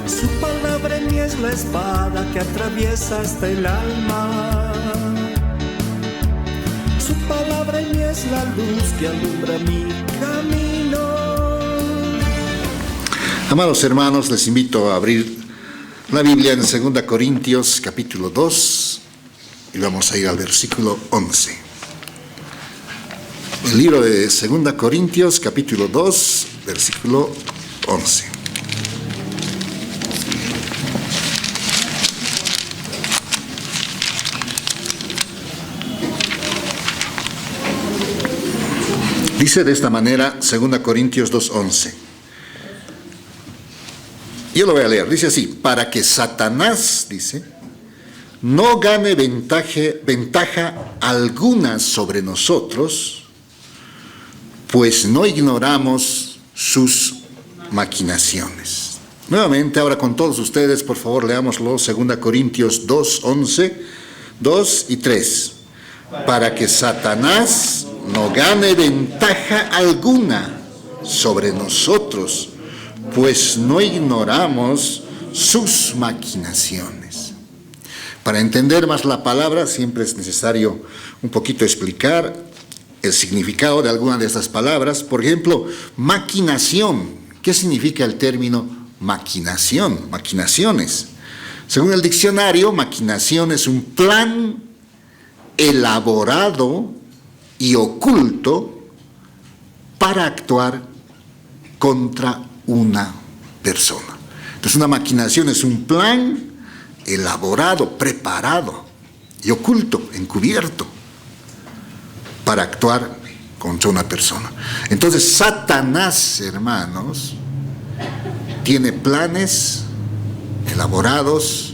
Su palabra en mí es la espada que atraviesa hasta el alma. Su palabra en mí es la luz que alumbra mi camino. Amados hermanos, les invito a abrir la Biblia en 2 Corintios capítulo 2 y vamos a ir al versículo 11. El libro de 2 Corintios capítulo 2, versículo 11. Dice de esta manera 2 Corintios 2:11. Yo lo voy a leer. Dice así: para que Satanás, dice, no gane ventaja alguna sobre nosotros, pues no ignoramos sus maquinaciones. Nuevamente, ahora con todos ustedes, por favor, leámoslo, 2 Corintios 2:11, 2 y 3. Para que Satanás no gane ventaja alguna sobre nosotros, pues no ignoramos sus maquinaciones. Para entender más la palabra, siempre es necesario un poquito explicar el significado de alguna de estas palabras. Por ejemplo, maquinación. ¿Qué significa el término maquinación? Maquinaciones. Según el diccionario, maquinación es un plan elaborado y oculto para actuar contra una persona. Entonces, una maquinación es un plan elaborado, preparado y oculto, encubierto, para actuar contra una persona. Entonces, Satanás, hermanos, tiene planes elaborados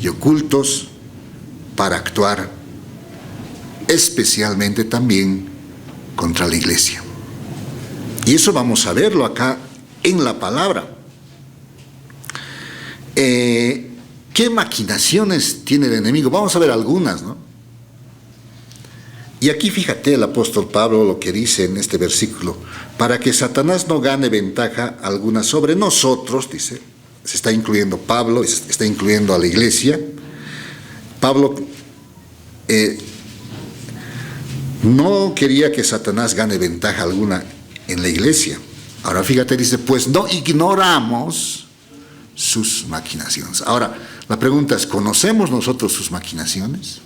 y ocultos para actuar especialmente también contra la iglesia. Y eso vamos a verlo acá en la palabra. ¿Qué maquinaciones tiene el enemigo? Vamos a ver algunas, ¿no? Y aquí fíjate el apóstol Pablo lo que dice en este versículo: para que Satanás no gane ventaja alguna sobre nosotros, dice, se está incluyendo Pablo, se está incluyendo a la iglesia. Pablo no quería que Satanás gane ventaja alguna en la iglesia. Ahora fíjate, dice, pues no ignoramos sus maquinaciones. Ahora, la pregunta es, ¿conocemos nosotros sus maquinaciones?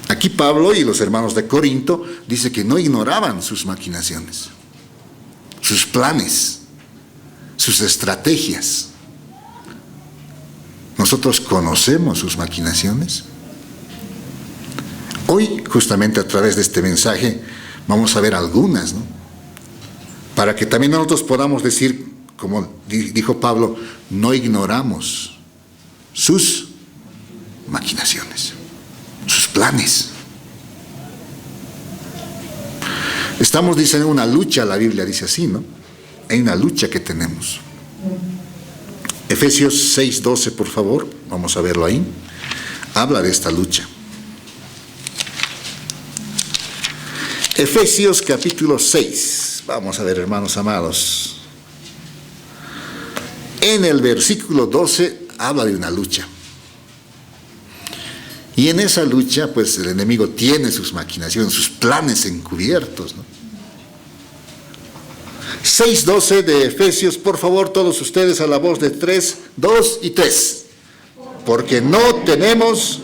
Aquí Pablo y los hermanos de Corinto dice que no ignoraban sus maquinaciones, sus planes, sus estrategias. ¿Nosotros conocemos sus maquinaciones? Hoy, justamente a través de este mensaje, vamos a ver algunas, ¿no? Para que también nosotros podamos decir, como dijo Pablo, no ignoramos sus maquinaciones, sus planes. Estamos, dice, en una lucha, la Biblia dice así, ¿no? Hay una lucha que tenemos. Efesios 6:12, por favor, vamos a verlo ahí. Habla de esta lucha. Efesios capítulo 6. Vamos a ver, hermanos amados. En el versículo 12 habla de una lucha. Y en esa lucha, pues el enemigo tiene sus maquinaciones, sus planes encubiertos, ¿no? 6:12 de Efesios, por favor, todos ustedes a la voz de 3, 2 y 3. Porque no tenemos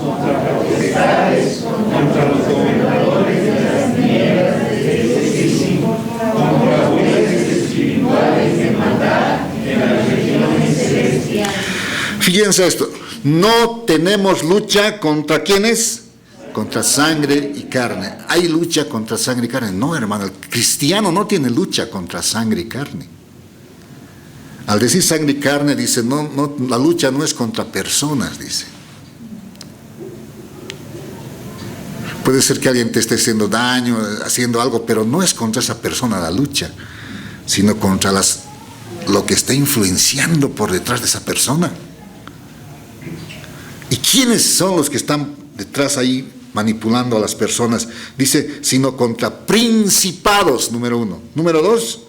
contra potestades, contra los gobernadores de las tinieblas de este siglo, contra huestes espirituales de maldad en las regiones celestiales. Fíjense esto, no tenemos lucha contra ¿quiénes? Contra sangre y carne. ¿Hay lucha contra sangre y carne? No, hermano, el cristiano no tiene lucha contra sangre y carne. Al decir sangre y carne, dice, no, la lucha no es contra personas, dice. Puede ser que alguien te esté haciendo daño, haciendo algo, pero no es contra esa persona la lucha, sino contra lo que está influenciando por detrás de esa persona. ¿Y quiénes son los que están detrás ahí manipulando a las personas. Dice, sino contra principados, número 1. Número 2,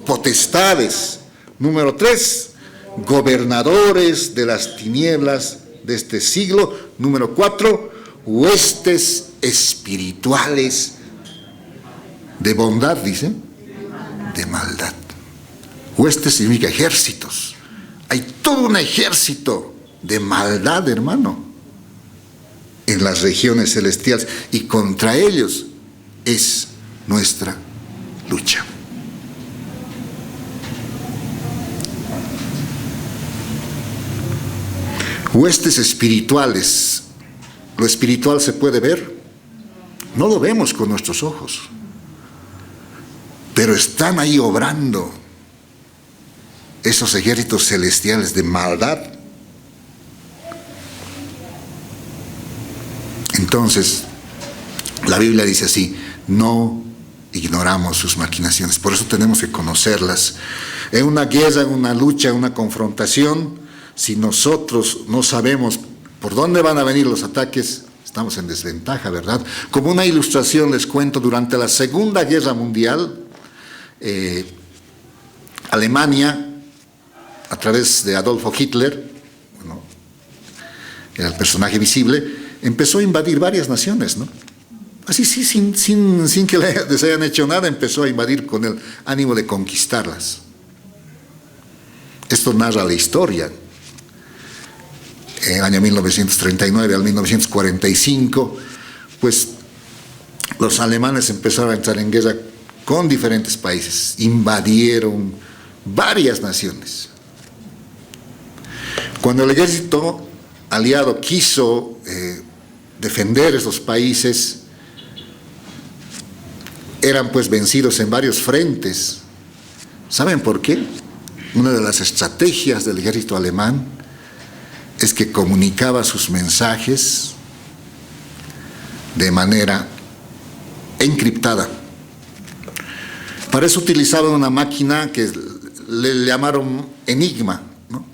potestades. Número 3, gobernadores de las tinieblas de este siglo. Número 4, huestes espirituales de bondad, dice, de maldad. Huestes significa ejércitos. Hay todo un ejército de maldad, hermano, en las regiones celestiales, y contra ellos es nuestra lucha. Huestes espirituales. ¿Lo espiritual se puede ver? No lo vemos con nuestros ojos, pero están ahí obrando esos ejércitos celestiales de maldad. Entonces, la Biblia dice así, no ignoramos sus maquinaciones, por eso tenemos que conocerlas. En una guerra, en una lucha, en una confrontación, si nosotros no sabemos por dónde van a venir los ataques, estamos en desventaja, ¿verdad? Como una ilustración les cuento, durante la Segunda Guerra Mundial, Alemania, a través de Adolfo Hitler, bueno, era el personaje visible, empezó a invadir varias naciones, ¿no? Así, sí, sin que les hayan hecho nada, empezó a invadir con el ánimo de conquistarlas. Esto narra la historia. En el año 1939 al 1945, pues los alemanes empezaron a entrar en guerra con diferentes países, invadieron varias naciones. Cuando el ejército aliado quiso defender esos países, eran pues vencidos en varios frentes. ¿Saben por qué? Una de las estrategias del ejército alemán es que comunicaba sus mensajes de manera encriptada. Para eso utilizaban una máquina que le llamaron Enigma, ¿no?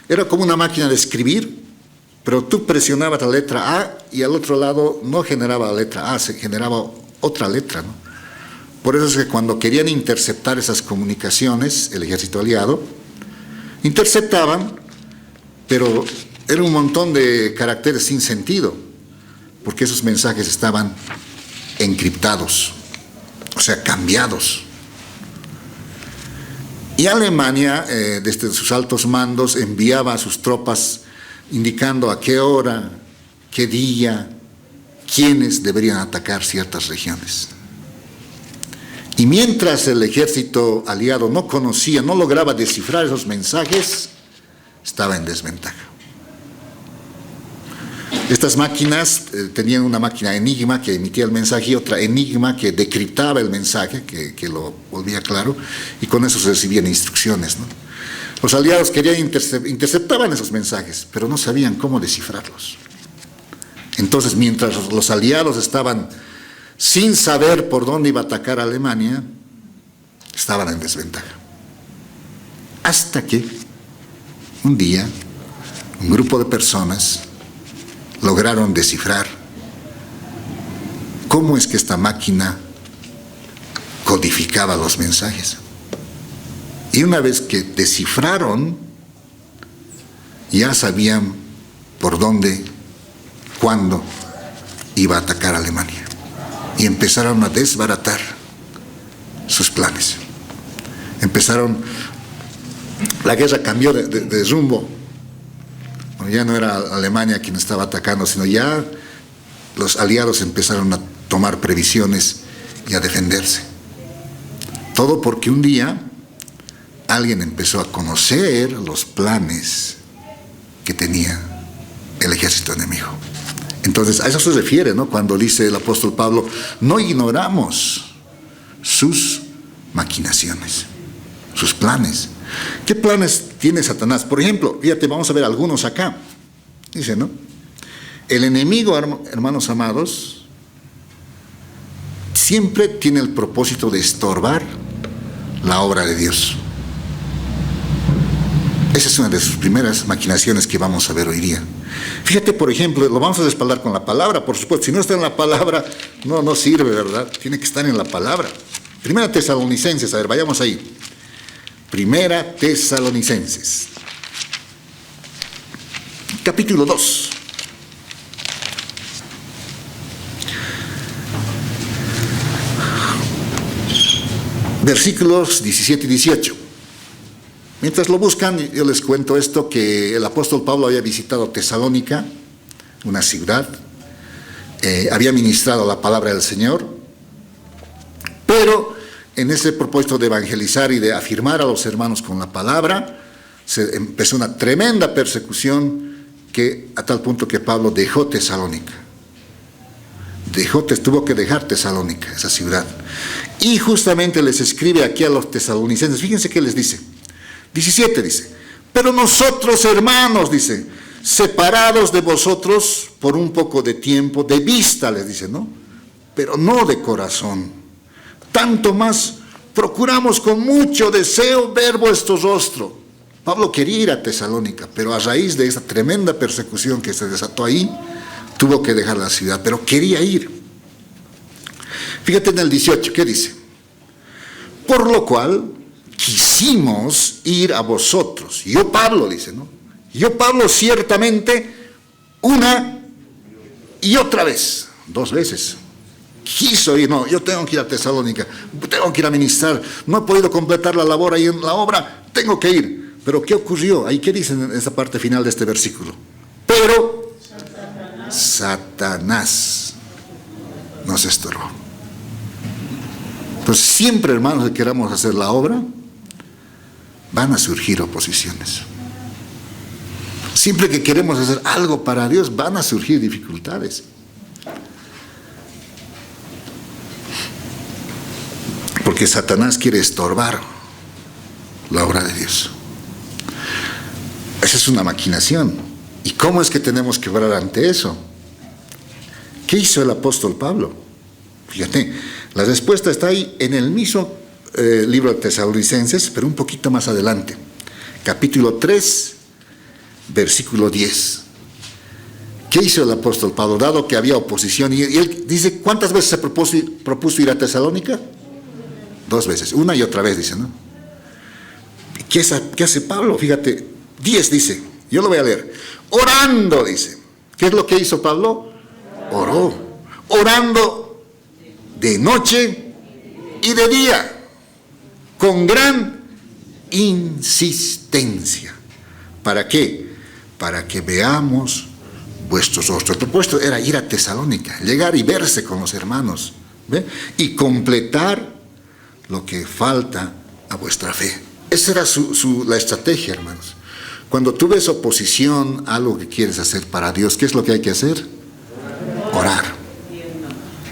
Era como una máquina de escribir, pero tú presionabas la letra A y al otro lado no generaba la letra A, se generaba otra letra, ¿no? Por eso es que cuando querían interceptar esas comunicaciones, el ejército aliado, interceptaban, pero era un montón de caracteres sin sentido, porque esos mensajes estaban encriptados, o sea, cambiados. Y Alemania, desde sus altos mandos, enviaba a sus tropas indicando a qué hora, qué día, quiénes deberían atacar ciertas regiones. Y mientras el ejército aliado no conocía, no lograba descifrar esos mensajes, estaba en desventaja. Estas máquinas tenían una máquina Enigma que emitía el mensaje y otra Enigma que decriptaba el mensaje, que lo volvía claro, y con eso se recibían instrucciones, ¿no? Los aliados interceptaban esos mensajes, pero no sabían cómo descifrarlos. Entonces, mientras los aliados estaban sin saber por dónde iba a atacar a Alemania, estaban en desventaja. Hasta que un día un grupo de personas lograron descifrar cómo es que esta máquina codificaba los mensajes. Y una vez que descifraron, ya sabían por dónde, cuándo iba a atacar a Alemania. Y empezaron a desbaratar sus planes. La guerra cambió de rumbo. Bueno, ya no era Alemania quien estaba atacando, sino ya los aliados empezaron a tomar previsiones y a defenderse. Todo porque un día alguien empezó a conocer los planes que tenía el ejército enemigo. Entonces, a eso se refiere, ¿no? Cuando dice el apóstol Pablo, no ignoramos sus maquinaciones, sus planes. ¿Qué planes tiene Satanás? Por ejemplo, fíjate, vamos a ver algunos acá. Dice, ¿no? El enemigo, hermanos amados, siempre tiene el propósito de estorbar la obra de Dios. Esa es una de sus primeras maquinaciones que vamos a ver hoy día. Fíjate, por ejemplo, lo vamos a respaldar con la palabra, por supuesto. Si no está en la palabra, no sirve, ¿verdad? Tiene que estar en la palabra. Primera Tesalonicenses, a ver, vayamos ahí. Primera Tesalonicenses, capítulo 2. Versículos 17 y 18. Mientras lo buscan, yo les cuento esto, que el apóstol Pablo había visitado Tesalónica, una ciudad, había ministrado la palabra del Señor, pero en ese propósito de evangelizar y de afirmar a los hermanos con la palabra, se empezó una tremenda persecución, que a tal punto que Pablo dejó Tesalónica. Tuvo que dejar Tesalónica, esa ciudad. Y justamente les escribe aquí a los tesalonicenses, fíjense qué les dice. 17 dice, pero nosotros hermanos, dice, separados de vosotros por un poco de tiempo, de vista les dice, ¿no? Pero no de corazón. Tanto más procuramos con mucho deseo ver vuestro rostro. Pablo quería ir a Tesalónica, pero a raíz de esa tremenda persecución que se desató ahí, tuvo que dejar la ciudad, pero quería ir. Fíjate en el 18, ¿qué dice? Por lo cual quisimos ir a vosotros. Yo Pablo, dice, ¿no? Yo Pablo ciertamente una y otra vez, 2 veces. Quiso ir, no, yo tengo que ir a Tesalónica, tengo que ir a ministrar, no he podido completar la labor ahí en la obra, tengo que ir. Pero ¿qué ocurrió? Ahí, ¿qué dice en esa parte final de este versículo? Pero Satanás nos estorbó. Entonces siempre, hermanos, que queramos hacer la obra, van a surgir oposiciones. Siempre que queremos hacer algo para Dios, van a surgir dificultades. Porque Satanás quiere estorbar la obra de Dios. Esa es una maquinación. ¿Y cómo es que tenemos que orar ante eso? ¿Qué hizo el apóstol Pablo? Fíjate, la respuesta está ahí en el mismo libro de Tesalonicenses, pero un poquito más adelante. Capítulo 3, versículo 10. ¿Qué hizo el apóstol Pablo? Dado que había oposición, y él dice, ¿cuántas veces se propuso ir a Tesalónica? 2 veces, una y otra vez, dice, ¿no? ¿Qué hace Pablo? Fíjate, 10 dice, yo lo voy a leer. Orando, dice. ¿Qué es lo que hizo Pablo? Oró. Orando de noche y de día, con gran insistencia. ¿Para qué? Para que veamos vuestros rostros. El propósito era ir a Tesalónica, llegar y verse con los hermanos, ¿ve? Y completar lo que falta a vuestra fe. Esa era la estrategia, hermanos. Cuando tú ves oposición a algo que quieres hacer para Dios, ¿qué es lo que hay que hacer? Orar.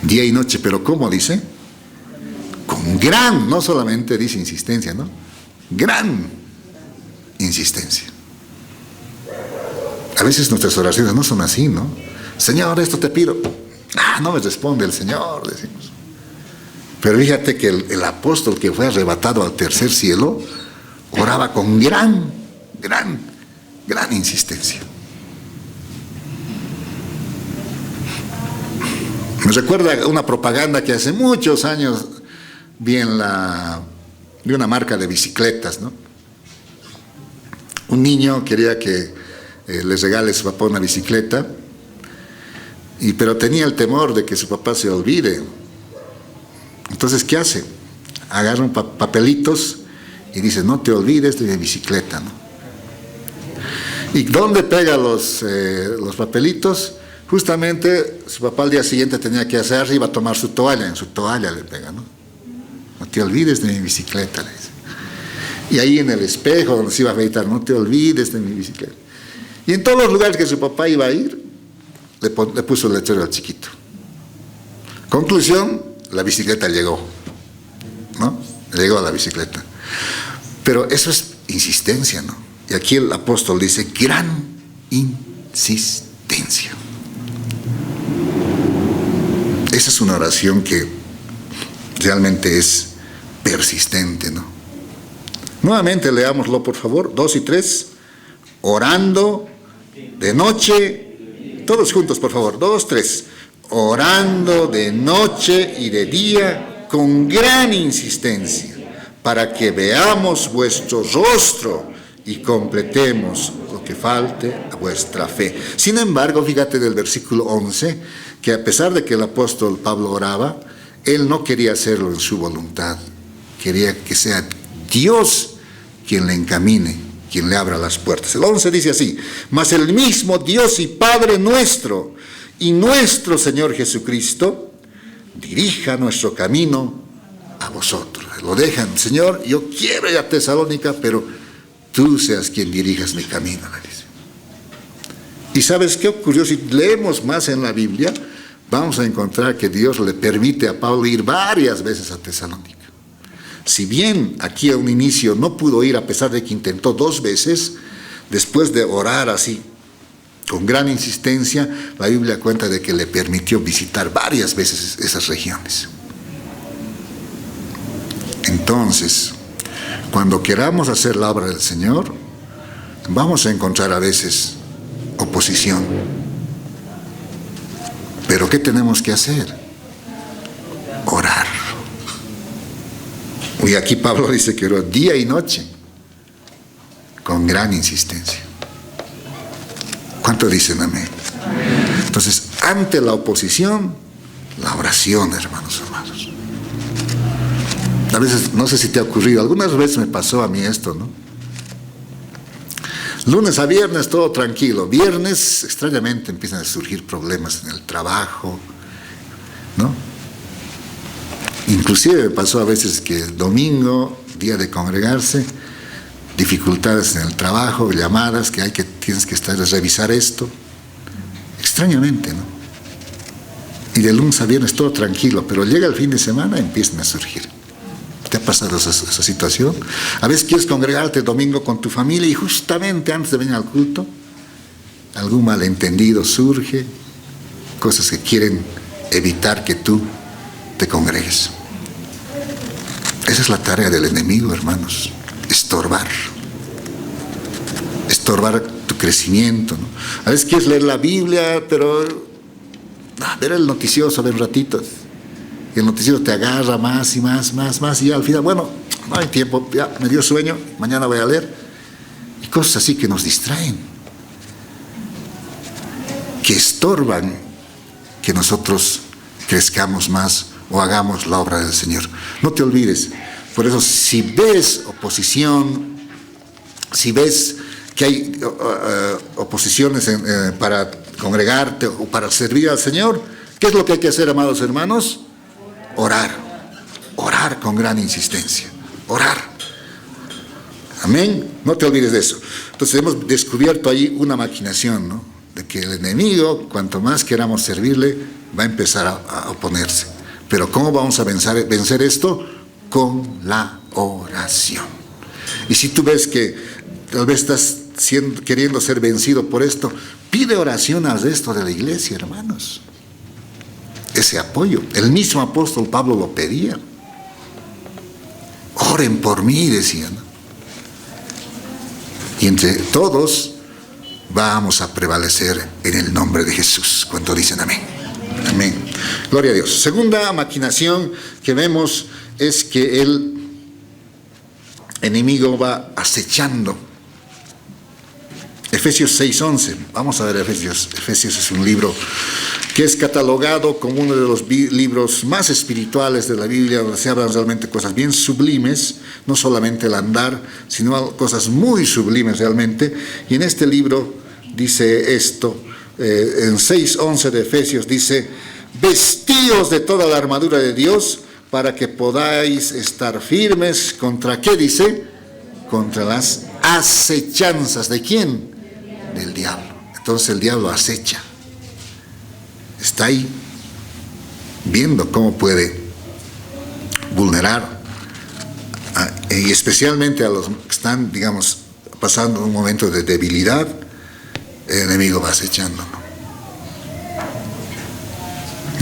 Día y noche, pero ¿cómo dice? Con gran, no solamente dice insistencia, ¿no? Gran insistencia. A veces nuestras oraciones no son así, ¿no? Señor, esto te pido. No me responde el Señor, decimos. Pero fíjate que el apóstol que fue arrebatado al tercer cielo, oraba con gran insistencia. Me recuerda una propaganda que hace muchos años vi de una marca de bicicletas, ¿no? Un niño quería que les regale a su papá una bicicleta, pero tenía el temor de que su papá se olvide. Entonces, ¿qué hace? Agarra papelitos y dice, no te olvides de mi bicicleta, ¿no? ¿Y dónde pega los papelitos? Justamente su papá al día siguiente tenía que hacer arriba, a tomar su toalla, en su toalla le pega, ¿no? No te olvides de mi bicicleta, le dice. Y ahí en el espejo donde se iba a afeitar, no te olvides de mi bicicleta. Y en todos los lugares que su papá iba a ir, le puso el letrero al chiquito. Conclusión, la bicicleta llegó, ¿no? Llegó a la bicicleta. Pero eso es insistencia, ¿no? Y aquí el apóstol dice, gran insistencia. Esa es una oración que realmente es persistente, ¿no? Nuevamente leámoslo, por favor, 2 y 3. Orando de noche, todos juntos, por favor, 2, 3. Orando de noche y de día con gran insistencia, para que veamos vuestro rostro y completemos lo que falte a vuestra fe. Sin embargo, fíjate del versículo 11, que a pesar de que el apóstol Pablo oraba, él no quería hacerlo en su voluntad. Quería que sea Dios quien le encamine, quien le abra las puertas. El 11 dice así: mas el mismo Dios y Padre nuestro y nuestro Señor Jesucristo dirija nuestro camino a vosotros. Lo dejan: Señor, yo quiero ir a Tesalónica, pero tú seas quien dirijas mi camino, le dice. ¿Y sabes qué ocurrió? Si leemos más en la Biblia, vamos a encontrar que Dios le permite a Pablo ir varias veces a Tesalónica. Si bien aquí a un inicio no pudo ir, a pesar de que intentó 2 veces, después de orar así, con gran insistencia, la Biblia cuenta de que le permitió visitar varias veces esas regiones. Entonces, cuando queramos hacer la obra del Señor, vamos a encontrar a veces oposición. Pero ¿qué tenemos que hacer? Orar. Y aquí Pablo dice que oró día y noche, con gran insistencia. ¿Cuánto dicen amén? Entonces, ante la oposición, la oración, hermanos. A veces, no sé si te ha ocurrido, algunas veces me pasó a mí esto, ¿no? Lunes a viernes todo tranquilo. Viernes, extrañamente, empiezan a surgir problemas en el trabajo, ¿no? Inclusive me pasó a veces que el domingo, día de congregarse, dificultades en el trabajo, llamadas que tienes que estar a revisar esto. Extrañamente, ¿no? Y de lunes a viernes todo tranquilo, pero llega el fin de semana y empiezan a surgir. ¿Te ha pasado esa situación? A veces quieres congregarte el domingo con tu familia y justamente antes de venir al culto, algún malentendido surge, cosas que quieren evitar que tú te congregues. Esa es la tarea del enemigo, hermanos. Estorbar tu crecimiento, ¿no? A veces quieres leer la Biblia, pero ver el noticioso, ver un ratito. Y el noticiero te agarra más y más, y ya al final, bueno, no hay tiempo, ya me dio sueño, mañana voy a leer. Y cosas así que nos distraen, que estorban que nosotros crezcamos más o hagamos la obra del Señor. No te olvides. Por eso, si ves oposición, si ves que hay oposiciones para congregarte o para servir al Señor, ¿qué es lo que hay que hacer, amados hermanos? Orar con gran insistencia, orar. Amén, no te olvides de eso. Entonces hemos descubierto ahí una maquinación, ¿no? De que el enemigo, cuanto más queramos servirle, va a empezar a oponerse. Pero ¿cómo vamos a vencer esto? Con la oración. Y si tú ves que tal vez estás queriendo ser vencido por esto, pide oración al resto de la iglesia, hermanos. Ese apoyo. El mismo apóstol Pablo lo pedía. Oren por mí, decía, ¿no? Y entre todos vamos a prevalecer en el nombre de Jesús. ¿Cuánto dicen amén? Amén. Gloria a Dios. Segunda maquinación que vemos es que el enemigo va acechando. Efesios 6:11. Vamos a ver Efesios. Efesios es un libro que es catalogado como uno de los libros más espirituales de la Biblia, donde se hablan realmente cosas bien sublimes, no solamente el andar, sino cosas muy sublimes realmente. Y en este libro dice esto, en 6:11 de Efesios dice: vestíos de toda la armadura de Dios para que podáis estar firmes contra, ¿qué dice? Contra las acechanzas. ¿De quién? Del diablo. Entonces el diablo acecha. Está ahí viendo cómo puede vulnerar, y especialmente a los que están, digamos, pasando un momento de debilidad. El enemigo va acechando, ¿no?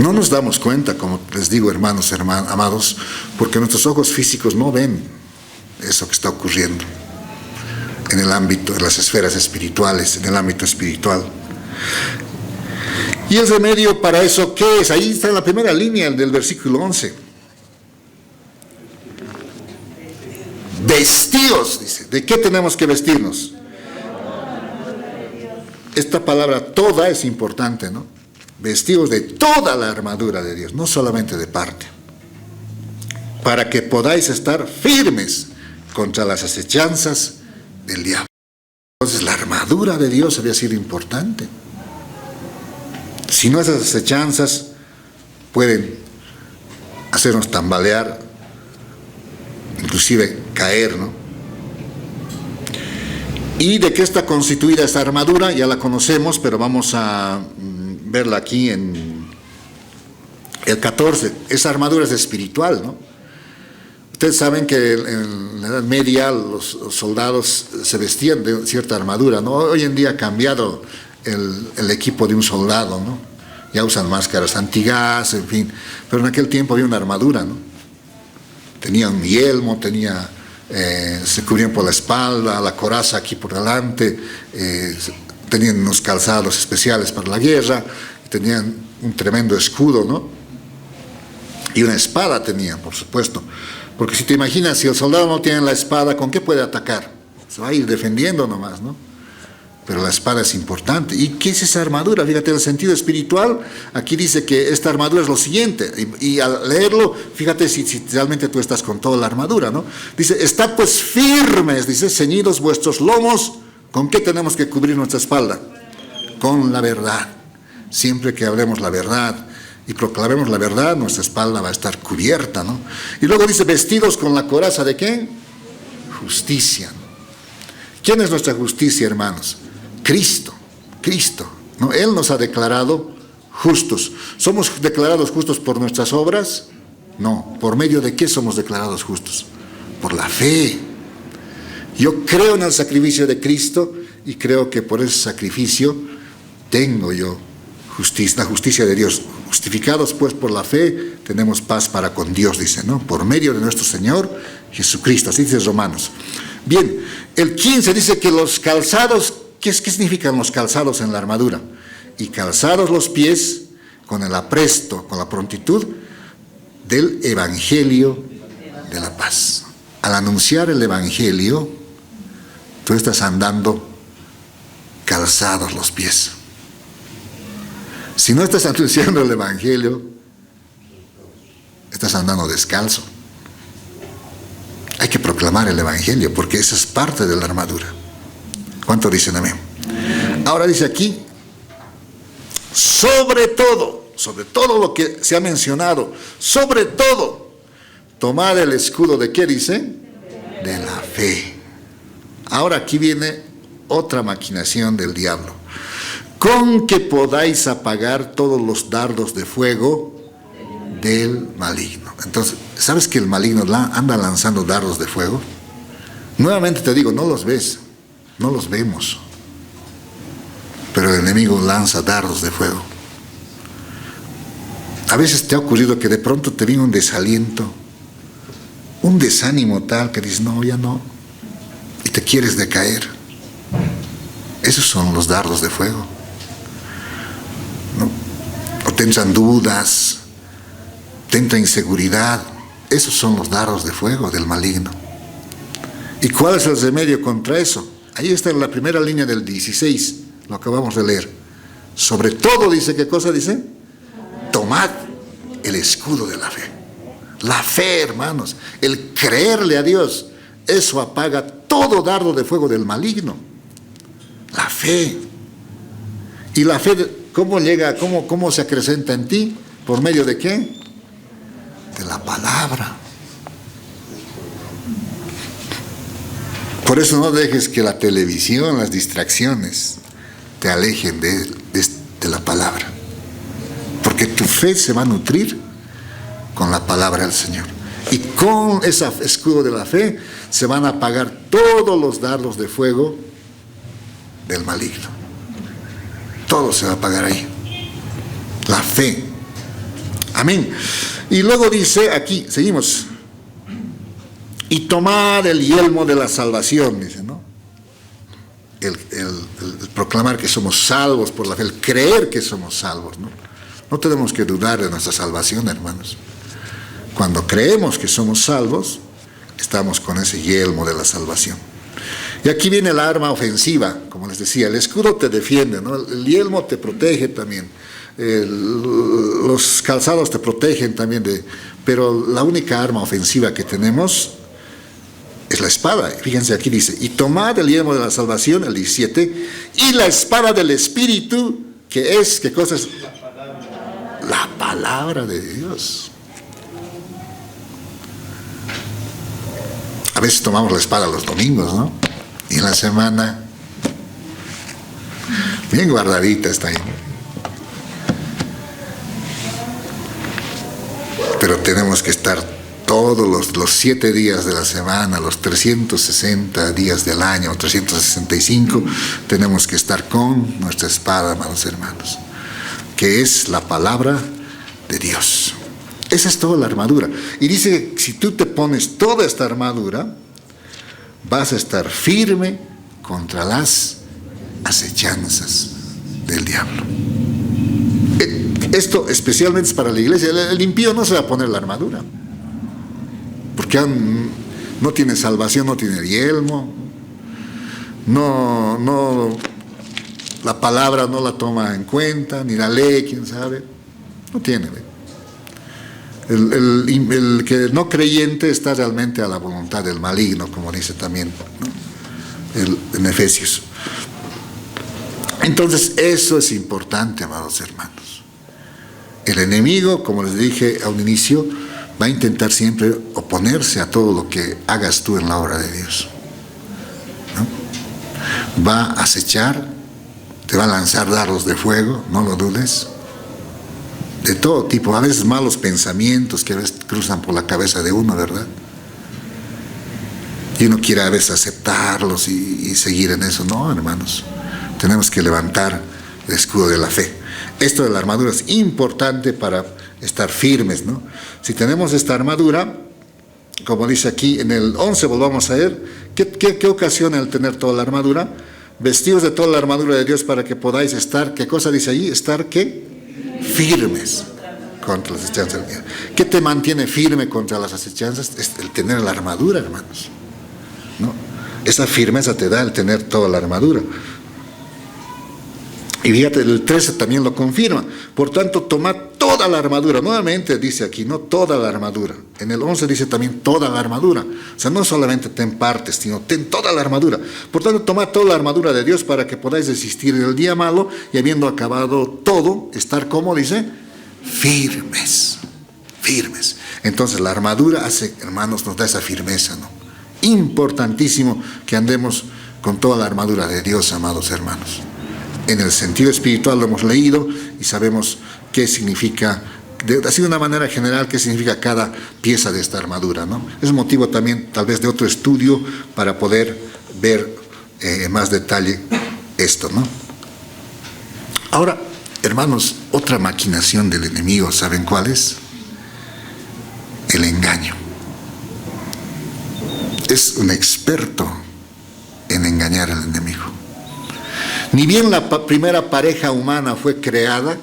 No nos damos cuenta, como les digo, hermanos, amados, porque nuestros ojos físicos no ven. eso que está ocurriendo en el ámbito, en las esferas espirituales, en el ámbito espiritual. ¿Y el remedio para eso qué es? Ahí está en la primera línea del versículo 11. Vestidos, dice. ¿De qué tenemos que vestirnos? Esta palabra toda es importante, ¿no? Vestidos de toda la armadura de Dios, no solamente de parte, para que podáis estar firmes contra las acechanzas del diablo. Entonces la armadura de Dios había sido importante. Si no, esas acechanzas pueden hacernos tambalear, inclusive caer, ¿no? ¿Y de qué está constituida esta armadura? Ya la conocemos, pero vamos a verla aquí en el 14. Esa armadura es espiritual, ¿no? Ustedes saben que en la Edad Media los soldados se vestían de cierta armadura, ¿no? Hoy en día ha cambiado el equipo de un soldado, ¿no? Ya usan máscaras antigas, en fin. Pero en aquel tiempo había una armadura, ¿no? Tenía un yelmo, se cubrían por la espalda, la coraza aquí por delante, tenían unos calzados especiales para la guerra, tenían un tremendo escudo, ¿no? Y una espada tenían, por supuesto. Porque si te imaginas, si el soldado no tiene la espada, ¿con qué puede atacar? Se va a ir defendiendo nomás, ¿no? Pero la espada es importante. ¿Y qué es esa armadura? Fíjate, el sentido espiritual, aquí dice que esta armadura es lo siguiente. Y al leerlo, fíjate si realmente tú estás con toda la armadura, ¿no? Dice, estad pues firmes, dice, ceñidos vuestros lomos. ¿Con qué tenemos que cubrir nuestra espalda? Con la verdad. Siempre que hablemos la verdad y proclamemos la verdad, nuestra espalda va a estar cubierta, ¿no? Y luego dice, vestidos con la coraza ¿de qué? Justicia. ¿Quién es nuestra justicia, hermanos? Cristo, ¿no? Él nos ha declarado justos. ¿Somos declarados justos por nuestras obras? No. ¿Por medio de qué somos declarados justos? Por la fe. Yo creo en el sacrificio de Cristo y creo que por ese sacrificio tengo yo justicia, la justicia de Dios. Justificados pues por la fe, tenemos paz para con Dios, dice, ¿no? Por medio de nuestro Señor Jesucristo, así dice Romanos. Bien, el 15 dice que los calzados, ¿qué significan los calzados en la armadura? Y calzados los pies con el apresto, con la prontitud del Evangelio de la paz. Al anunciar el Evangelio, tú estás andando calzados los pies. Si no estás anunciando el Evangelio, estás andando descalzo. Hay que proclamar el Evangelio, porque esa es parte de la armadura. ¿Cuánto dicen amén? Ahora dice aquí, sobre todo lo que se ha mencionado, sobre todo, tomad el escudo de ¿qué dice? De la fe. Ahora aquí viene otra maquinación del diablo. Con que podáis apagar todos los dardos de fuego del maligno. Entonces, ¿sabes que el maligno anda lanzando dardos de fuego? Nuevamente te digo, no los ves, no los vemos, pero el enemigo lanza dardos de fuego. A veces te ha ocurrido que de pronto te viene un desaliento, un desánimo tal que dices, no, ya no, y te quieres decaer. Esos son los dardos de fuego, ¿no? O te entran dudas, te entra inseguridad. Esos son los dardos de fuego del maligno. ¿Y cuál es el remedio contra eso? Ahí está en la primera línea del 16, lo acabamos de leer. Sobre todo dice, ¿qué cosa dice? Tomad el escudo de la fe. La fe, hermanos, el creerle a Dios, eso apaga todo dardo de fuego del maligno. La fe. ¿Y la fe cómo llega, cómo se acrecenta en ti? ¿Por medio de qué? De la palabra. Por eso no dejes que la televisión, las distracciones te alejen de la palabra, porque tu fe se va a nutrir con la palabra del Señor, y con ese escudo de la fe se van a apagar todos los dardos de fuego del maligno. Todo se va a apagar ahí. La fe. Amén. Y luego dice aquí, seguimos, Y tomad el yelmo de la salvación, dice, ¿no? El proclamar que somos salvos por la fe, el creer que somos salvos, ¿no? No tenemos que dudar de nuestra salvación, hermanos. Cuando creemos que somos salvos, estamos con ese yelmo de la salvación. Y aquí viene el arma ofensiva, como les decía, el escudo te defiende, ¿no? El yelmo te protege también, los calzados te protegen también, pero la única arma ofensiva que tenemos es la espada. Fíjense, aquí dice, y tomad el yelmo de la salvación, el 17, y la espada del Espíritu, que es, ¿qué cosa es? La palabra de Dios. A veces tomamos la espada los domingos, ¿no? Y en la semana, bien guardadita está ahí. Pero tenemos que estar todos los 7 días de la semana, los 360 días del año, 365, tenemos que estar con nuestra espada, amados hermanos, que es la palabra de Dios. Esa es toda la armadura. Y dice que si tú te pones toda esta armadura, vas a estar firme contra las acechanzas del diablo. Esto especialmente es para la iglesia. El impío no se va a poner la armadura, porque no tiene salvación, no tiene yelmo, no, la palabra no la toma en cuenta, ni la lee, quién sabe, no tiene. El que no creyente está realmente a la voluntad del maligno, como dice también, ¿no? En Efesios. Entonces eso es importante, amados hermanos. El enemigo, como les dije a un inicio, va a intentar siempre oponerse a todo lo que hagas tú en la obra de Dios, ¿no? Va a acechar, te va a lanzar dardos de fuego, no lo dudes, de todo tipo, a veces malos pensamientos que a veces cruzan por la cabeza de uno, ¿verdad? Y uno quiere a veces aceptarlos y seguir en eso. No, hermanos, tenemos que levantar el escudo de la fe. Esto de la armadura es importante para estar firmes, ¿no? Si tenemos esta armadura, como dice aquí en el 11, volvamos a ver, ¿qué ocasiona el tener toda la armadura? Vestidos de toda la armadura de Dios para que podáis estar, ¿qué cosa dice allí? Estar, ¿qué? Firmes contra las acechanzas. ¿Qué te mantiene firme contra las acechanzas? Es el tener la armadura, hermanos, ¿no? Esa firmeza te da el tener toda la armadura. Y fíjate, el 13 también lo confirma. Por tanto, tomad toda la armadura. Nuevamente dice aquí, no toda la armadura. En el 11 dice también toda la armadura. O sea, no solamente ten partes, sino ten toda la armadura. Por tanto, tomad toda la armadura de Dios para que podáis resistir en el día malo y habiendo acabado todo, estar, como dice, firmes. Firmes. Entonces, la armadura hace, hermanos, nos da esa firmeza, ¿no? Importantísimo que andemos con toda la armadura de Dios, amados hermanos. En el sentido espiritual lo hemos leído y sabemos qué significa, así de una manera general, qué significa cada pieza de esta armadura, ¿no? Es motivo también tal vez de otro estudio para poder ver en más detalle esto, ¿no? Ahora, hermanos, otra maquinación del enemigo, ¿saben cuál es? El engaño. Es un experto en engañar al enemigo. Ni bien la primera pareja humana fue creada,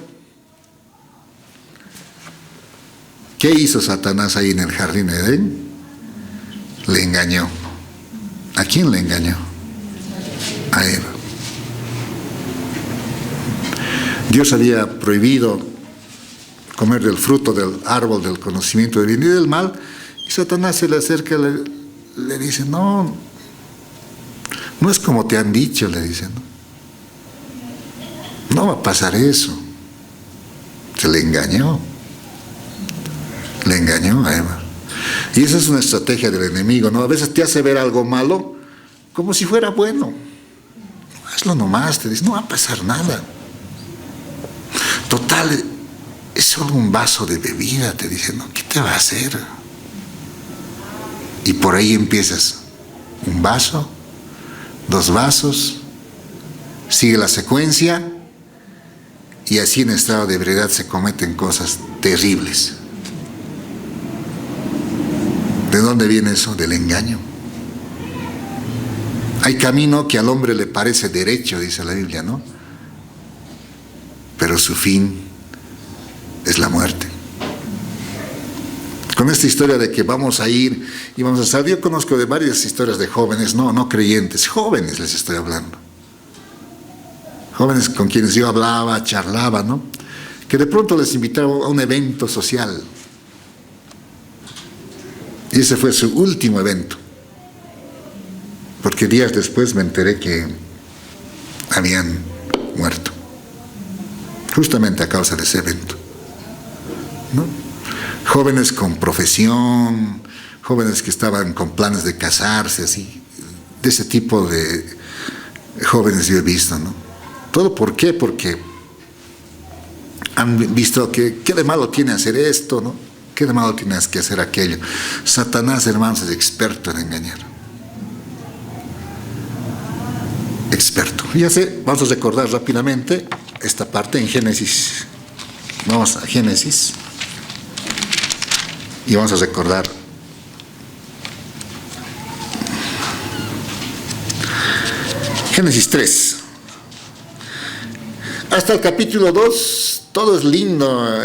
¿qué hizo Satanás ahí en el jardín de Edén? Le engañó. ¿A quién le engañó? A Eva. Dios había prohibido comer del fruto del árbol del conocimiento del bien y del mal, y Satanás se le acerca y le dice, no es como te han dicho, le dice, no va a pasar eso. Se le engañó a Eva. Y esa es una estrategia del enemigo, ¿no? A veces te hace ver algo malo como si fuera bueno. Hazlo nomás, te dice, no va a pasar nada. Total, es solo un vaso de bebida, te dice, ¿no? ¿Qué te va a hacer? Y por ahí empiezas, un vaso, 2 vasos, sigue la secuencia, y así en estado de ebriedad se cometen cosas terribles. dónde viene eso? Del engaño. Hay camino que al hombre le parece derecho, dice la Biblia, ¿no? Pero su fin es la muerte. Con esta historia de que vamos a ir y vamos a estar, yo conozco de varias historias de jóvenes, no creyentes, jóvenes les estoy hablando. Jóvenes con quienes yo hablaba, charlaba, ¿no? Que de pronto les invitaron a un evento social. Y ese fue su último evento. Porque días después me enteré que habían muerto. Justamente a causa de ese evento, ¿no? Jóvenes con profesión, jóvenes que estaban con planes de casarse, así. De ese tipo de jóvenes yo he visto, ¿no? ¿Todo por qué? Porque han visto que qué de malo tiene hacer esto, ¿no? ¿Qué de malo tienes que hacer aquello? Satanás, hermanos, es experto en engañar. Experto. Ya sé, vamos a recordar rápidamente esta parte en Génesis. Vamos a Génesis y vamos a recordar Génesis 3. Hasta el capítulo 2, todo es lindo,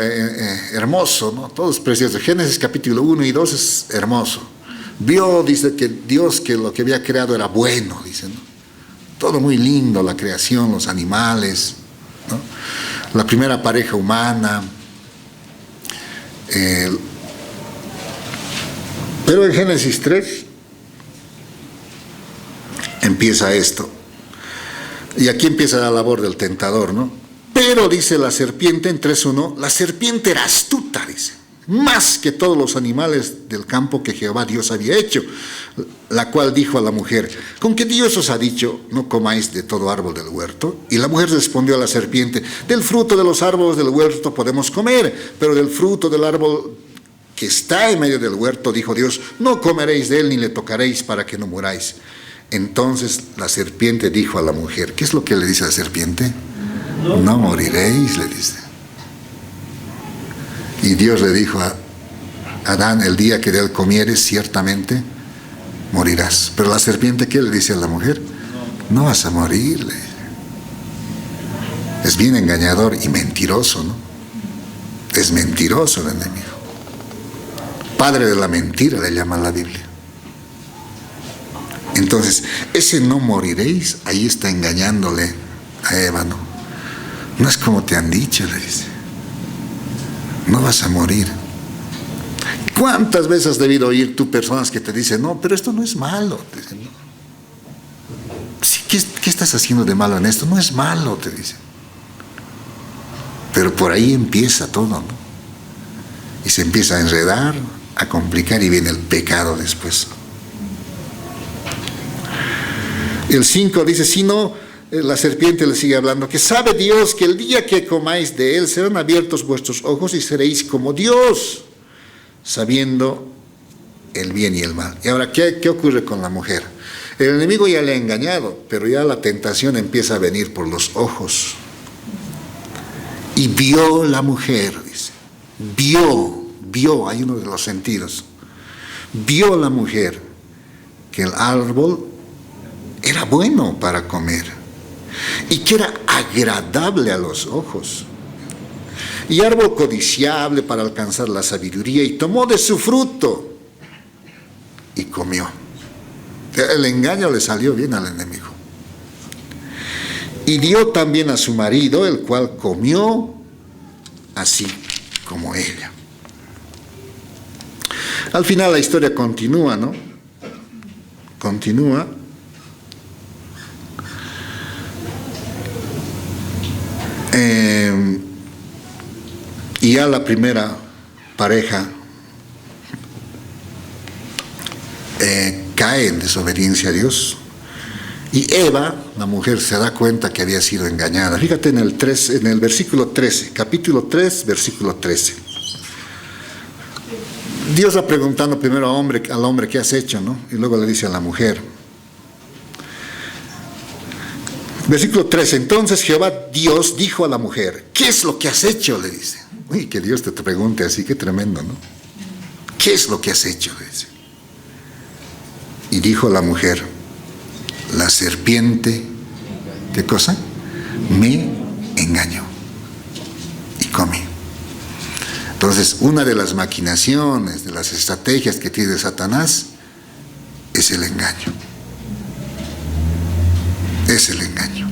hermoso, ¿no? Todo es precioso. Génesis capítulo 1 y 2 es hermoso. Vio, dice que Dios, que lo que había creado era bueno, dice, ¿no? Todo muy lindo, la creación, los animales, ¿no? La primera pareja humana. Pero en Génesis 3 empieza esto. Y aquí empieza la labor del tentador, ¿no? Pero dice la serpiente en 3:1, la serpiente era astuta, dice, más que todos los animales del campo que Jehová Dios había hecho, la cual dijo a la mujer, ¿con qué Dios os ha dicho, no comáis de todo árbol del huerto? Y la mujer respondió a la serpiente, del fruto de los árboles del huerto podemos comer, pero del fruto del árbol que está en medio del huerto, dijo Dios, no comeréis de él ni le tocaréis para que no muráis. Entonces la serpiente dijo a la mujer, ¿qué es lo que le dice a la serpiente? No moriréis, le dice. Y Dios le dijo a Adán, el día que de él comieres, ciertamente morirás. Pero la serpiente, ¿qué le dice a la mujer? No vas a morir, le dice. Es bien engañador y mentiroso, ¿no? Es mentiroso el enemigo. Padre de la mentira le llama la Biblia. Entonces, ese no moriréis, ahí está engañándole a Eva, ¿no? No es como te han dicho, le dice. No vas a morir. ¿Cuántas veces has debido oír tú personas que te dicen, no, pero esto no es malo? Te dicen, no. Sí, ¿qué estás haciendo de malo en esto? No es malo, te dicen. Pero por ahí empieza todo, ¿no? Y se empieza a enredar, a complicar y viene el pecado después. El 5 dice, si no, la serpiente le sigue hablando, que sabe Dios que el día que comáis de él serán abiertos vuestros ojos y seréis como Dios, sabiendo el bien y el mal. Y ahora, ¿qué ocurre con la mujer? El enemigo ya le ha engañado, pero ya la tentación empieza a venir por los ojos. Y vio la mujer, dice, vio, hay uno de los sentidos, vio la mujer que el árbol era bueno para comer y que era agradable a los ojos y árbol codiciable para alcanzar la sabiduría, y tomó de su fruto y comió. El engaño le salió bien al enemigo. Y dio también a su marido, el cual comió así como ella. Al final la historia continúa, ¿no? Continúa. Y ya la primera pareja cae en desobediencia a Dios. Y Eva, la mujer, se da cuenta que había sido engañada. Fíjate en el versículo 13, capítulo 3, versículo 13. Dios va preguntando primero al hombre qué has hecho, ¿no? Y luego le dice a la mujer. Versículo 13, entonces Jehová Dios dijo a la mujer, ¿qué es lo que has hecho? Le dice. Uy, que Dios te pregunte así, qué tremendo, ¿no? ¿Qué es lo que has hecho? Le dice. Y dijo la mujer, la serpiente, ¿qué cosa? Me engañó y comí. Entonces, una de las maquinaciones, de las estrategias que tiene Satanás, es el engaño. Es el engaño.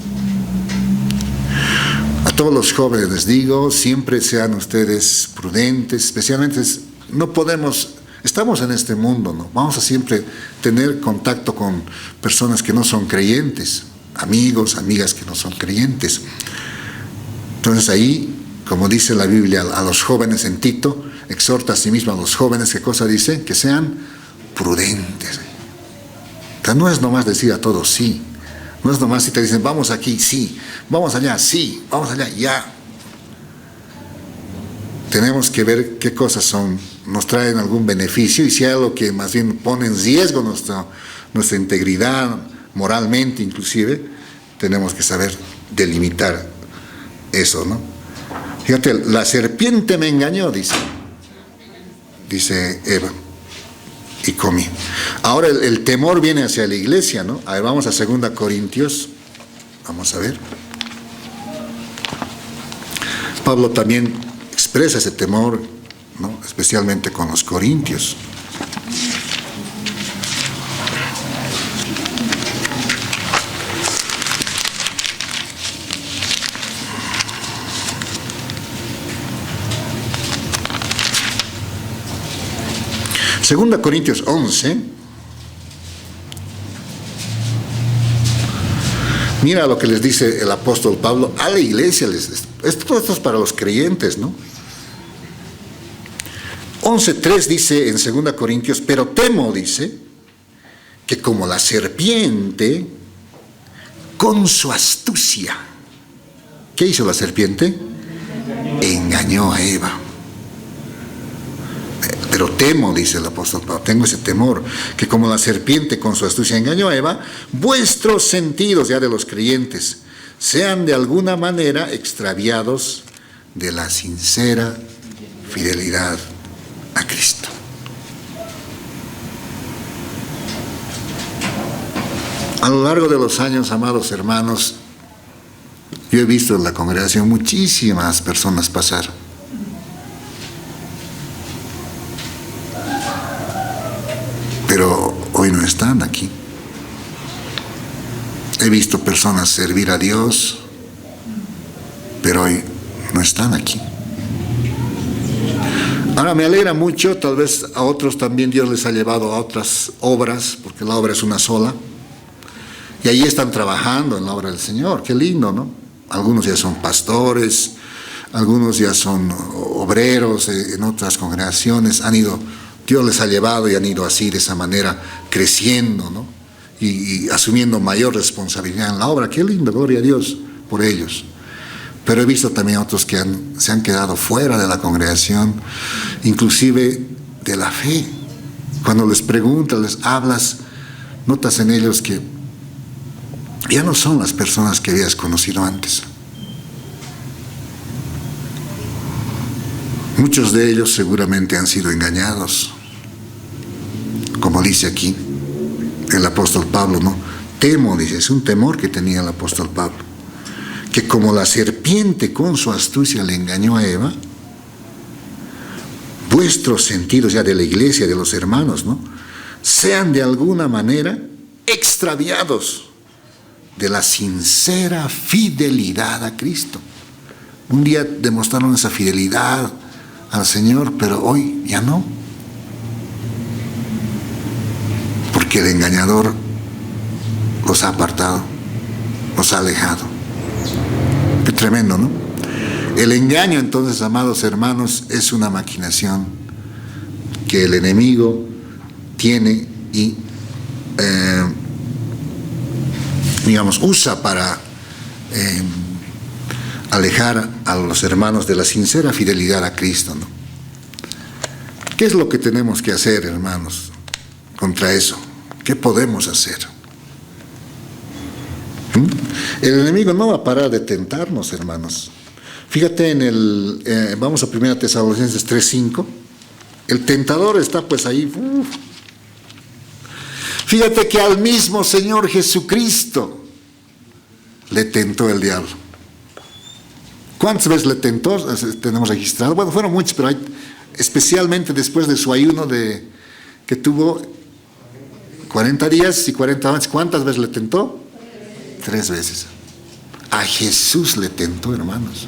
A todos los jóvenes les digo, siempre sean ustedes prudentes, especialmente no podemos, estamos en este mundo, ¿no? Vamos a siempre tener contacto con personas que no son creyentes, amigos, amigas que no son creyentes. Entonces ahí, como dice la Biblia a los jóvenes en Tito, exhorta a sí mismo a los jóvenes, ¿qué cosa dice? Que sean prudentes. O sea, no es nomás decir a todos sí. No es nomás si te dicen, vamos aquí, sí. Vamos allá, sí. Vamos allá, ya. Tenemos que ver qué cosas nos traen algún beneficio y si hay algo que más bien pone en riesgo nuestra integridad, moralmente inclusive, tenemos que saber delimitar eso, ¿no? Fíjate, la serpiente me engañó, dice Eva, y comí. Ahora el temor viene hacia la iglesia, ¿no? A ver, vamos a 2 Corintios, vamos a ver. Pablo también expresa ese temor, ¿no? Especialmente con los corintios. Segunda Corintios 11. Mira lo que les dice el apóstol Pablo a la iglesia. Todo esto es para los creyentes, ¿no? 11:3 dice en 2 Corintios, pero temo, dice, que como la serpiente, con su astucia, ¿qué hizo la serpiente? Engañó a Eva. Pero temo, dice el apóstol Pablo, tengo ese temor, que como la serpiente con su astucia engañó a Eva, vuestros sentidos, ya de los creyentes, sean de alguna manera extraviados de la sincera fidelidad a Cristo. A lo largo de los años, amados hermanos, yo he visto en la congregación muchísimas personas pasar. Pero hoy no están aquí. He visto personas servir a Dios, pero hoy no están aquí. Ahora me alegra mucho, tal vez a otros también Dios les ha llevado a otras obras, porque la obra es una sola, y ahí están trabajando en la obra del Señor. Qué lindo, ¿no? Algunos ya son pastores, algunos ya son obreros en otras congregaciones, Dios les ha llevado y han ido así, de esa manera, creciendo, ¿no? Y asumiendo mayor responsabilidad en la obra. Qué lindo, gloria a Dios por ellos. Pero he visto también otros que se han quedado fuera de la congregación, inclusive de la fe. Cuando les preguntas, les hablas, notas en ellos que ya no son las personas que habías conocido antes. Muchos de ellos seguramente han sido engañados. Como dice aquí el apóstol Pablo, ¿no? Temo, dice, es un temor que tenía el apóstol Pablo, que como la serpiente con su astucia le engañó a Eva, vuestros sentidos ya de la iglesia, de los hermanos, ¿no? Sean de alguna manera extraviados de la sincera fidelidad a Cristo. Un día demostraron esa fidelidad al Señor, pero hoy ya no. Porque el engañador los ha apartado, los ha alejado. Qué tremendo, ¿no? El engaño, entonces, amados hermanos, es una maquinación que el enemigo tiene y, usa para alejar a los hermanos de la sincera fidelidad a Cristo, ¿no? ¿Qué es lo que tenemos que hacer, hermanos, contra eso? ¿Qué podemos hacer? El enemigo no va a parar de tentarnos, hermanos. Fíjate vamos a 1 Tesalonicenses 3:5. El tentador está pues ahí. Fíjate que al mismo Señor Jesucristo le tentó el diablo. ¿Cuántas veces le tentó? Tenemos registrado. Bueno, fueron muchos, pero hay, especialmente después de su ayuno que tuvo 40 días y 40 noches. ¿Cuántas veces le tentó? 3 veces. A Jesús le tentó, hermanos.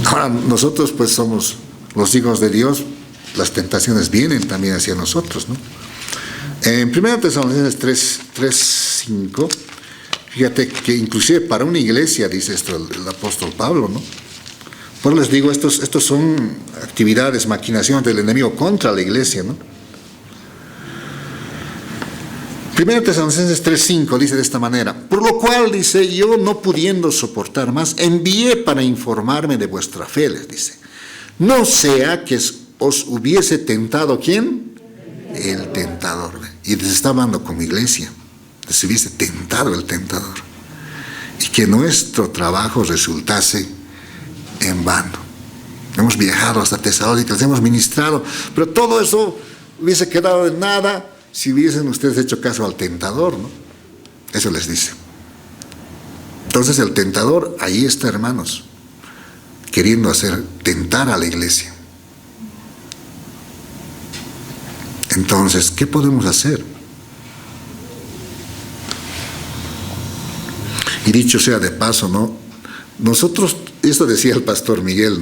Ahora, nosotros pues somos los hijos de Dios. Las tentaciones vienen también hacia nosotros, ¿no? En 1 Tesalonicenses 3:5, fíjate que inclusive para una iglesia, dice esto el apóstol Pablo, ¿no? Pues les digo, estos son actividades, maquinaciones del enemigo contra la iglesia, ¿no? 1 Tesalonicenses 3:5 dice de esta manera: por lo cual, dice, yo no pudiendo soportar más, envié para informarme de vuestra fe, les dice. No sea que os hubiese tentado, ¿quién? El tentador. Y les está hablando como iglesia. Les hubiese tentado el tentador. Y que nuestro trabajo resultase en vano. Hemos viajado hasta Tesalónica, les hemos ministrado, pero todo eso hubiese quedado en nada si hubiesen ustedes hecho caso al tentador, ¿no? Eso les dice. Entonces el tentador ahí está, hermanos, queriendo tentar a la iglesia. Entonces, ¿qué podemos hacer? Y dicho sea de paso, ¿no? Nosotros, esto decía el pastor Miguel,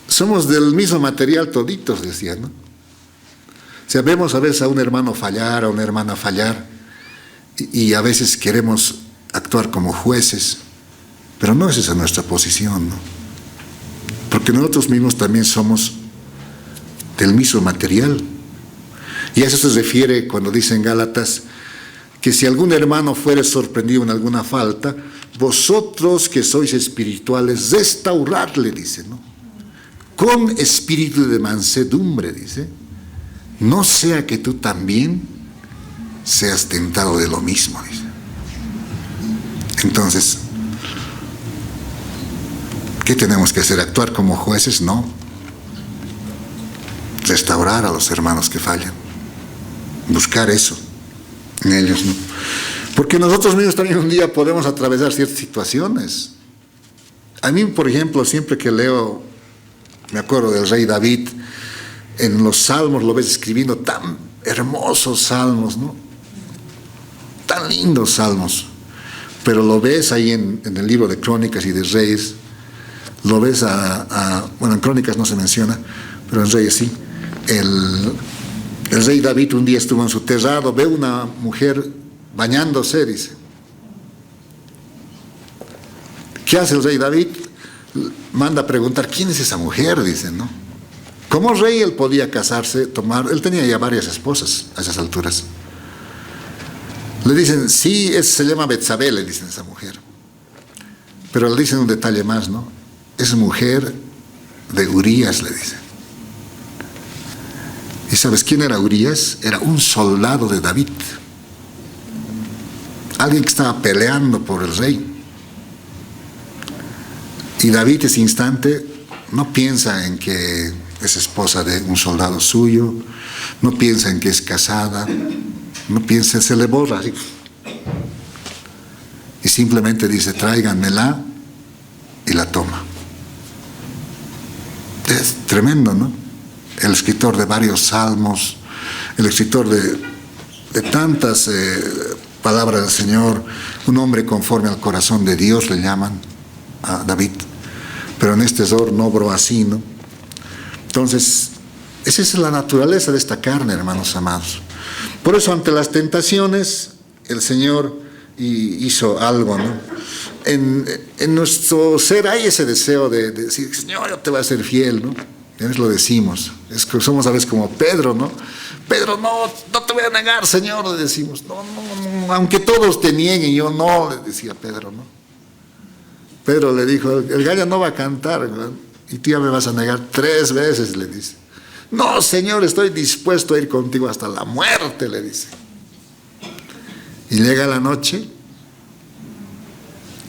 somos del mismo material toditos, decía, ¿no? O sea, vemos a veces a un hermano fallar, a una hermana fallar, y a veces queremos actuar como jueces, pero no es esa nuestra posición, ¿no? Porque nosotros mismos también somos del mismo material. Y a eso se refiere cuando dice en Gálatas que si algún hermano fuere sorprendido en alguna falta, vosotros que sois espirituales, restaurarle, dice, ¿no? Con espíritu de mansedumbre, dice, no sea que tú también seas tentado de lo mismo, dice. Entonces, ¿qué tenemos que hacer? ¿Actuar como jueces? No. Restaurar a los hermanos que fallan. Buscar eso en ellos, ¿no? Porque nosotros mismos también un día podemos atravesar ciertas situaciones. A mí, por ejemplo, siempre que leo, me acuerdo del rey David, en los salmos lo ves escribiendo tan hermosos salmos, ¿no? Tan lindos salmos. Pero lo ves ahí en el libro de Crónicas y de Reyes, lo ves bueno, en Crónicas no se menciona, pero en Reyes sí. El rey David un día estuvo en su terrado, ve una mujer bañándose, dice. ¿Qué hace el rey David? Manda a preguntar, ¿quién es esa mujer? Dice, ¿no? Como rey él podía casarse, él tenía ya varias esposas a esas alturas. Le dicen, sí, se llama Betsabé, le dicen a esa mujer. Pero le dicen un detalle más, ¿no? Es mujer de Urías, le dicen. ¿Y sabes quién era Urías? Era un soldado de David. Alguien que estaba peleando por el rey. Y David ese instante no piensa en que es esposa de un soldado suyo, no piensa en que es casada, no piensa, se le borra así. Y simplemente dice, tráiganmela, y la toma. Es tremendo, ¿no? El escritor de varios salmos, el escritor de tantas palabras del Señor, un hombre conforme al corazón de Dios le llaman a David, pero en este error no obró así, ¿no? Entonces, esa es la naturaleza de esta carne, hermanos amados. Por eso ante las tentaciones el Señor hizo algo, ¿no? En nuestro ser hay ese deseo de decir, Señor, yo te voy a ser fiel, ¿no? Ya ves, lo decimos. Es que somos a veces como Pedro, ¿no? Pedro, no te voy a negar, Señor, le decimos. No, aunque todos te nieguen, yo no, le decía Pedro, ¿no? Pedro le dijo, el gallo no va a cantar, ¿no? Y tú ya me vas a negar 3 veces, le dice. No, Señor, estoy dispuesto a ir contigo hasta la muerte, le dice. Y llega la noche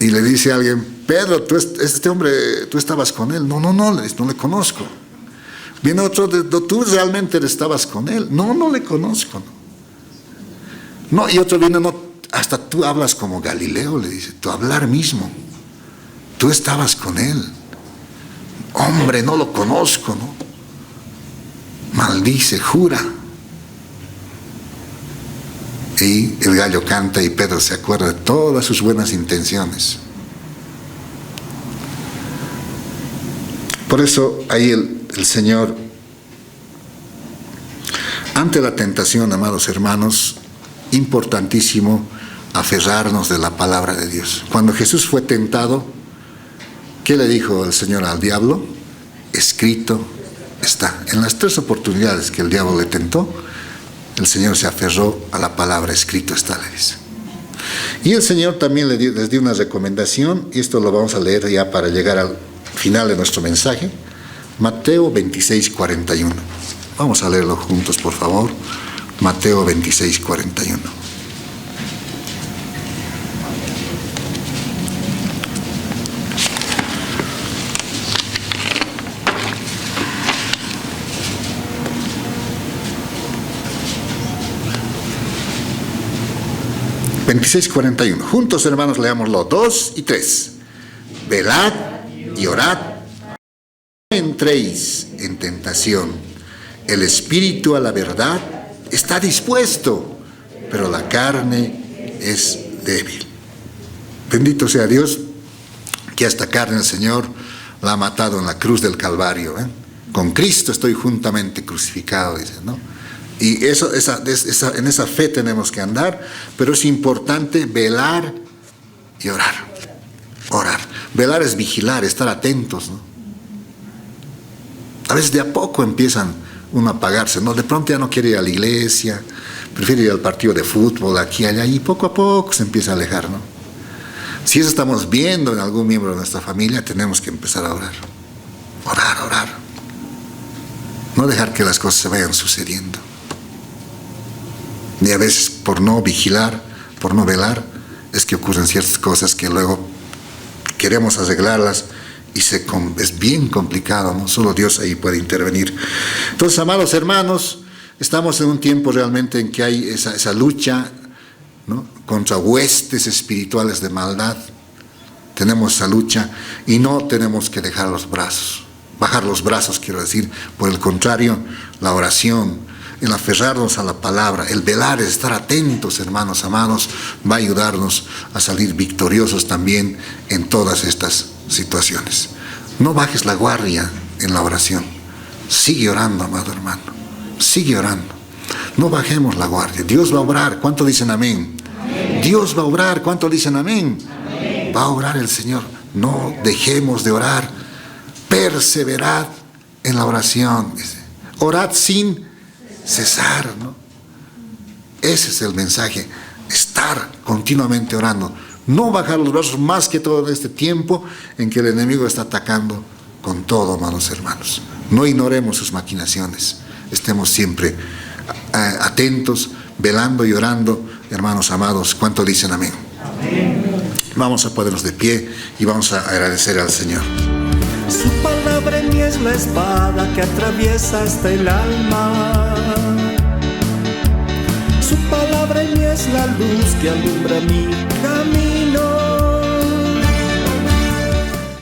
y le dice a alguien, Pedro, este hombre, tú estabas con él. No, le dice, no le conozco. Viene otro, tú realmente estabas con él. No, no le conozco. No, y otro viene, no, hasta tú hablas como Galileo, le dice, tu hablar mismo. Tú estabas con él. Hombre, no lo conozco, ¿no? Maldice, jura. Y el gallo canta y Pedro se acuerda de todas sus buenas intenciones. Por eso ahí el Señor, ante la tentación, amados hermanos, importantísimo aferrarnos de la palabra de Dios. Cuando Jesús fue tentado, ¿qué le dijo el Señor al diablo? Escrito está. En las 3 oportunidades que el diablo le tentó, el Señor se aferró a la palabra, escrito está, le dice. Y el Señor también les dio una recomendación, y esto lo vamos a leer ya para llegar al final de nuestro mensaje. Mateo 26, 41. Vamos a leerlo juntos, por favor. Mateo 26, 41. Juntos, hermanos, leámoslo. 2 y 3. Velad y orad, no entréis en tentación. El espíritu a la verdad está dispuesto, pero la carne es débil. Bendito sea Dios, que a esta carne el Señor la ha matado en la cruz del Calvario. Con Cristo estoy juntamente crucificado, dice, ¿no? Y en esa fe tenemos que andar, pero es importante velar y orar. Orar. Velar es vigilar, estar atentos, ¿no? A veces de a poco empiezan uno a apagarse, ¿no? De pronto ya no quiere ir a la iglesia, prefiere ir al partido de fútbol, aquí, allá, y poco a poco se empieza a alejar, ¿no? Si eso estamos viendo en algún miembro de nuestra familia, tenemos que empezar a orar. Orar, orar. No dejar que las cosas se vayan sucediendo. Y a veces por no vigilar, por no velar, es que ocurren ciertas cosas que luego queremos arreglarlas y es bien complicado, ¿no? Solo Dios ahí puede intervenir. Entonces, amados hermanos, estamos en un tiempo realmente en que hay esa lucha, ¿no?, contra huestes espirituales de maldad. Tenemos esa lucha y no tenemos que bajar los brazos, quiero decir. Por el contrario, la oración, el aferrarnos a la palabra, el velar, estar atentos, hermanos amados, va a ayudarnos a salir victoriosos también en todas estas situaciones. No bajes la guardia en la oración. Sigue orando, amado hermano. Sigue orando. No bajemos la guardia. Dios va a obrar. ¿Cuánto dicen amén? Amén. Dios va a obrar. ¿Cuánto dicen amén? Amén. Va a obrar el Señor. No dejemos de orar. Perseverad en la oración. Orad sin cesar, ¿no? Ese es el mensaje. Estar continuamente orando. No bajar los brazos, más que todo en este tiempo en que el enemigo está atacando con todo, amados hermanos. No ignoremos sus maquinaciones. Estemos siempre atentos, velando y orando, hermanos amados. ¿Cuánto dicen amén? Amén. Vamos a ponernos de pie y vamos a agradecer al Señor. Su palabra en mí es la espada que atraviesa hasta el alma. Su palabra en mí es la luz que alumbra mi camino.